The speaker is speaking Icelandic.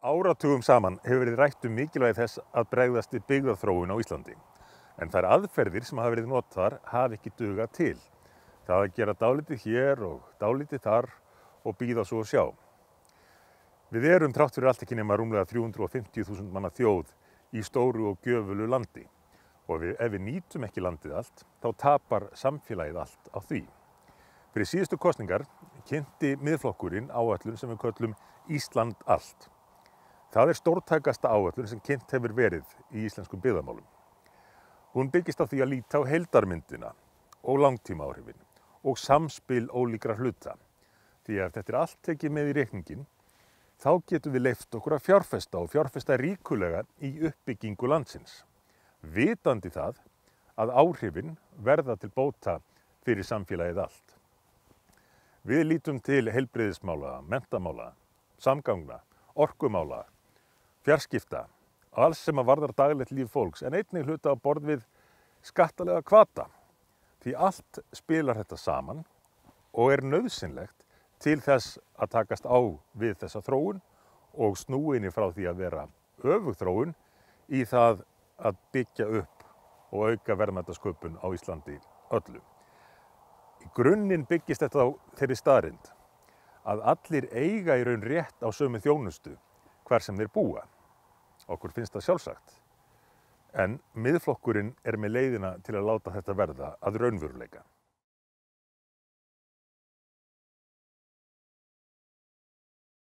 Áratugum saman hefur verið rætt mikilvægi þess að bregðast við byggðaþróun á Íslandi. En þær aðferðir sem hafa verið notaðar hafa ekki dugað til. Það að gera dálítið hér og dálítið þar og bíða svo og sjá. Við erum þrátt fyrir allt ekki nema rúmlega 350.000 manna þjóð í stóru og gjöfulu landi. Og ef við nýtum ekki landið allt, þá tapar samfélagið allt á því. Fyrir síðustu kosningar kynnti Miðflokkurinn áætlun sem við köllum Ísland allt. Það er stórtækasta áætlun sem kynnt hefur verið í íslenskum byggðamálum. Hún byggist á því að líta á heildarmyndina og langtímaáhrifin og samspil ólíkra hluta. Því að þetta er allt tekið með í reikninginn, þá getum við leyft okkur að fjárfesta ríkulega í uppbyggingu landsins. Vitandi það að áhrifin verða til bóta fyrir samfélagið allt. Við lítum til heilbrigðismála, menntamála, samgangna, orkumála, fjarskipta, alls sem að varðar daglegt líf fólks, en einnig hluta á borð við skattalega hvata. Því allt spilar þetta saman og er nauðsynlegt til þess að takast á við þessa þróun og snúinni frá því að vera öfugþróun í það að byggja upp og auka verðmætasköpun á Íslandi öllu. Í grunninn byggist þetta á þeirri staðreynd að allir eiga í raun rétt á sömu þjónustu hvar sem þeir búa. Okkur finnst það sjálfsagt. En Miðflokkurinn er með leiðina til að láta þetta verða að raunveruleika.